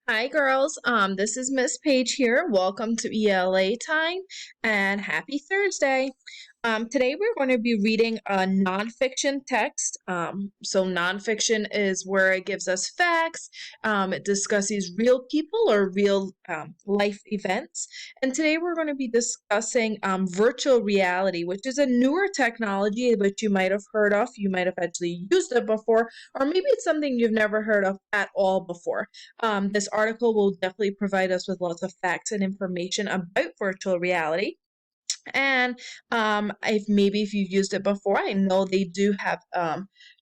Hi girls, this is Miss Page here. Welcome to ELA time and happy Thursday. Today we're going to be reading a nonfiction text. So nonfiction is where it gives us facts. It discusses real people or real life events. And today we're going to be discussing virtual reality, which is a newer technology which you might have heard of. You might have actually used it before, or maybe it's something you've never heard of at all before. This article will definitely provide us with lots of facts and information about virtual reality. And if you've used it before, I know they do have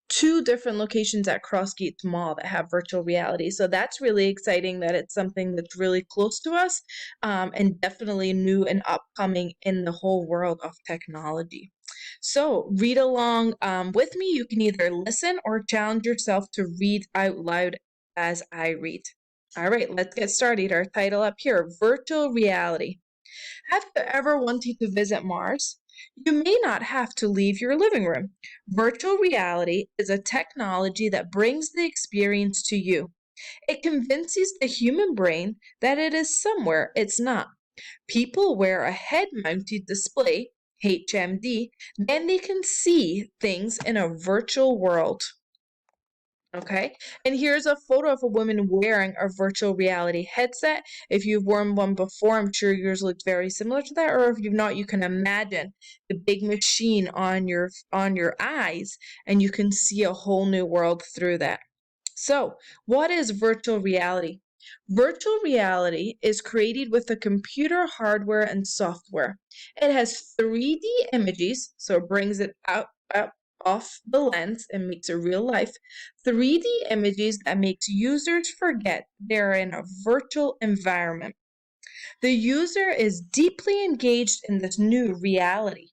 two different locations at Crossgates Mall that have virtual reality. So that's really exciting that it's something that's really close to us and definitely new and upcoming in the whole world of technology. So read along with me. You can either listen or challenge yourself to read out loud as I read. All right, let's get started. Our title up here, Virtual Reality. Have you ever wanted to visit Mars? You may not have to leave your living room. Virtual reality is a technology that brings the experience to you. It convinces the human brain that it is somewhere it's not. People wear a head-mounted display, HMD, then they can see things in a virtual world. Okay, and here's a photo of a woman wearing a virtual reality headset. If you've worn one before, I'm sure yours looked very similar to that, or if you've not, you can imagine the big machine on your eyes, and you can see a whole new world through that. So, what is virtual reality? Virtual reality is created with the computer hardware and software. It has 3D images, so it brings it up off the lens and makes it real life. 3D images that makes users forget they're in a virtual environment. The user is deeply engaged in this new reality.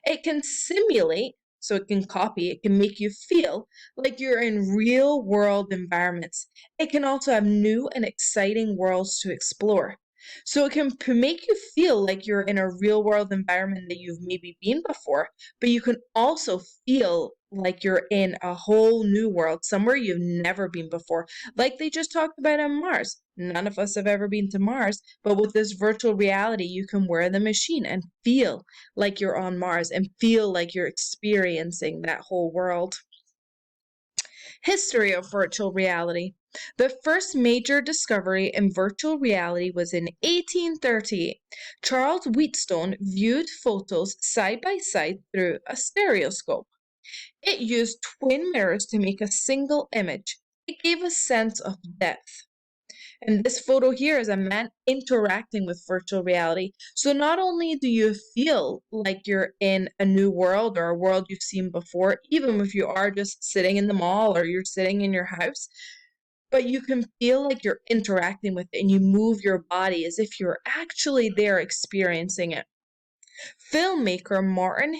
It can simulate, so it can copy, it can make you feel like you're in real world environments. It can also have new and exciting worlds to explore. So it can make you feel like you're in a real world environment that you've maybe been before, but you can also feel like you're in a whole new world, somewhere you've never been before. Like they just talked about on Mars. None of us have ever been to Mars, but with this virtual reality, you can wear the machine and feel like you're on Mars and feel like you're experiencing that whole world. History of virtual reality. The first major discovery in virtual reality was in 1838. Charles Wheatstone viewed photos side by side through a stereoscope. It used twin mirrors to make a single image. It gave a sense of depth. And this photo here is a man interacting with virtual reality. So not only do you feel like you're in a new world or a world you've seen before, even if you are just sitting in the mall or you're sitting in your house, but you can feel like you're interacting with it and you move your body as if you're actually there experiencing it. Filmmaker Martin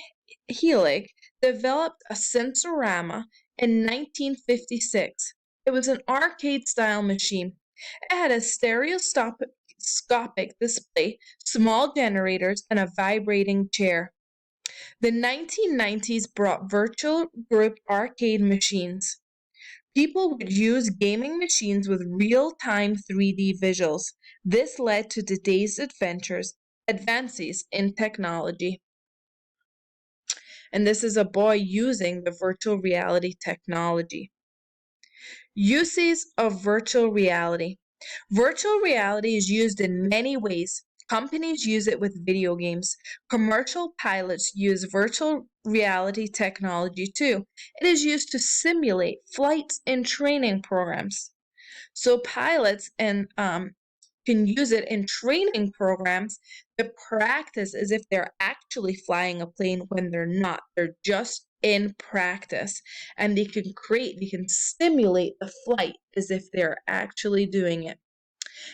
Helig developed a Sensorama in 1956. It was an arcade-style machine. It had a stereoscopic display, small generators, and a vibrating chair. The 1990s brought virtual group arcade machines. People would use gaming machines with real-time 3D visuals. This led to today's advances in technology. And this is a boy using the virtual reality technology. Uses of virtual reality. Virtual reality is used in many ways. Companies use it with video games. Commercial pilots use virtual reality technology too. It is used to simulate flights in training programs. So pilots can use it in training programs to practice as if they're actually flying a plane when they're not. They're just in practice, and they can simulate the flight as if they're actually doing it.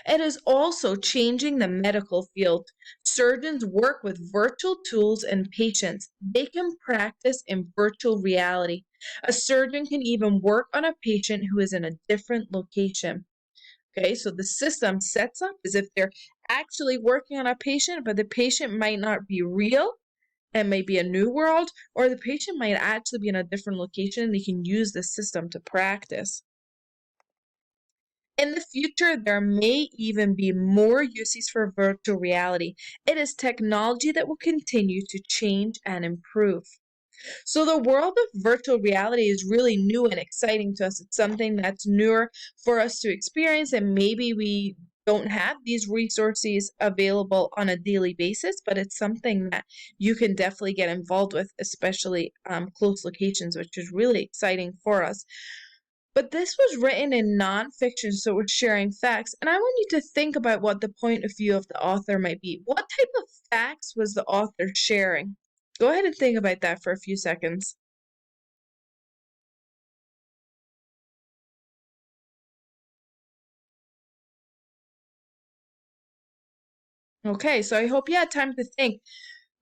It is also changing the medical field. Surgeons work with virtual tools and patients. They can practice in virtual reality. A surgeon can even work on a patient who is in a different location. Okay, so the system sets up as if they're actually working on a patient, but the patient might not be real. It may be a new world, or the patient might actually be in a different location and they can use the system to practice. In the future, there may even be more uses for virtual reality. It is technology that will continue to change and improve. So the world of virtual reality is really new and exciting to us. It's something that's newer for us to experience, and maybe we don't have these resources available on a daily basis, but it's something that you can definitely get involved with, especially close locations, which is really exciting for us. But this was written in nonfiction, so we're sharing facts. And I want you to think about what the point of view of the author might be. What type of facts was the author sharing? Go ahead and think about that for a few seconds. Okay, so I hope you had time to think.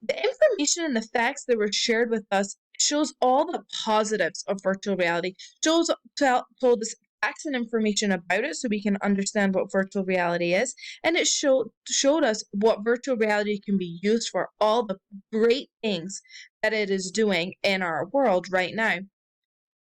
The information and the facts that were shared with us shows all the positives of virtual reality. Shows told us facts and information about it so we can understand what virtual reality is, and it showed us what virtual reality can be used for, all the great things that it is doing in our world right now.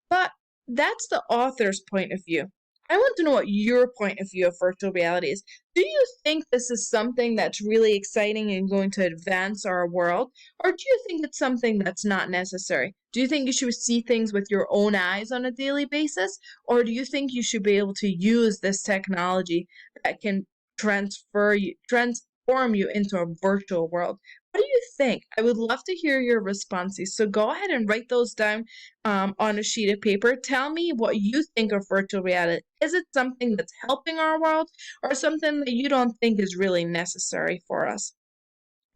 But that's the author's point of view. I want to know what your point of view of virtual reality is. Do you think this is something that's really exciting and going to advance our world? Or do you think it's something that's not necessary? Do you think you should see things with your own eyes on a daily basis? Or do you think you should be able to use this technology that can transform you into a virtual world? What do you think? I would love to hear your responses. So go ahead and write those down on a sheet of paper. Tell me what you think of virtual reality. Is it something that's helping our world or something that you don't think is really necessary for us?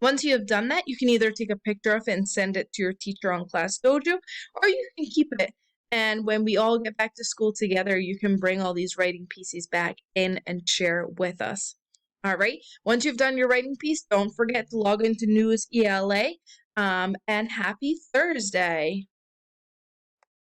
Once you have done that, you can either take a picture of it and send it to your teacher on Class Dojo, or you can keep it. And when we all get back to school together, you can bring all these writing pieces back in and share with us. All right. Once you've done your writing piece, don't forget to log into News ELA. And happy Thursday.